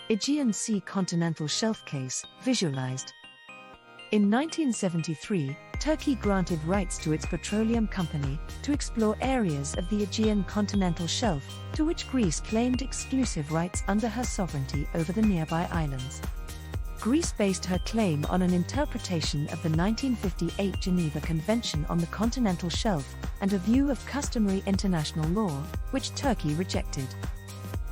Aegean Sea Continental Shelf case, visualized. In 1973, Turkey granted rights to its Petroleum Company to explore areas of the Aegean Continental Shelf, to which Greece claimed exclusive rights under her sovereignty over the nearby islands. Greece based her claim on an interpretation of the 1958 Geneva Convention on the Continental Shelf and a view of customary international law, which Turkey rejected.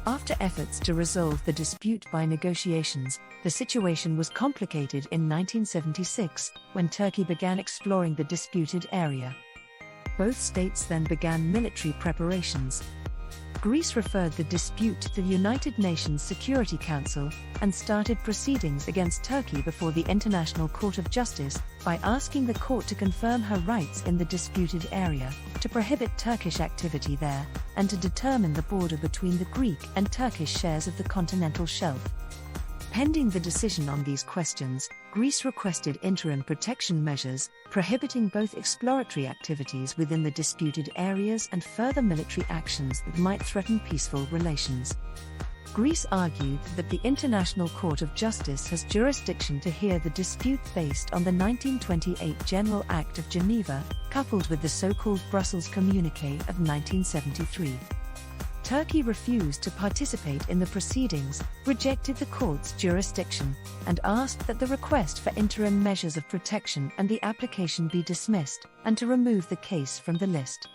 After efforts to resolve the dispute by negotiations, the situation was complicated in 1976, when Turkey began exploring the disputed area. Both states then began military preparations. Greece referred the dispute to the United Nations Security Council and started proceedings against Turkey before the International Court of Justice by asking the court to confirm her rights in the disputed area, to prohibit Turkish activity there, and to determine the border between the Greek and Turkish shares of the continental shelf. Pending the decision on these questions, Greece requested interim protection measures, prohibiting both exploratory activities within the disputed areas and further military actions that might threaten peaceful relations. Greece argued that the International Court of Justice has jurisdiction to hear the dispute based on the 1928 General Act of Geneva, coupled with the so-called Brussels Communiqué of 1973. Turkey refused to participate in the proceedings, rejected the court's jurisdiction, and asked that the request for interim measures of protection and the application be dismissed, and to remove the case from the list.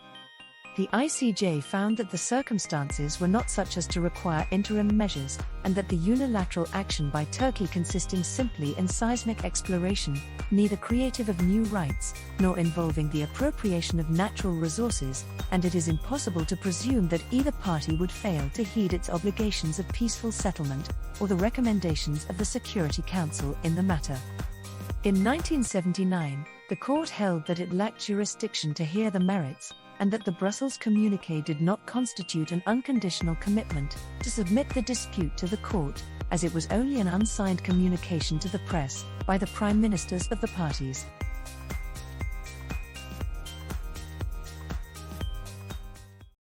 The ICJ found that the circumstances were not such as to require interim measures, and that the unilateral action by Turkey consisting simply in seismic exploration, neither creative of new rights, nor involving the appropriation of natural resources, and it is impossible to presume that either party would fail to heed its obligations of peaceful settlement, or the recommendations of the Security Council in the matter. In 1979, the court held that it lacked jurisdiction to hear the merits, and that the Brussels Communiqué did not constitute an unconditional commitment to submit the dispute to the court, as it was only an unsigned communication to the press by the prime ministers of the parties.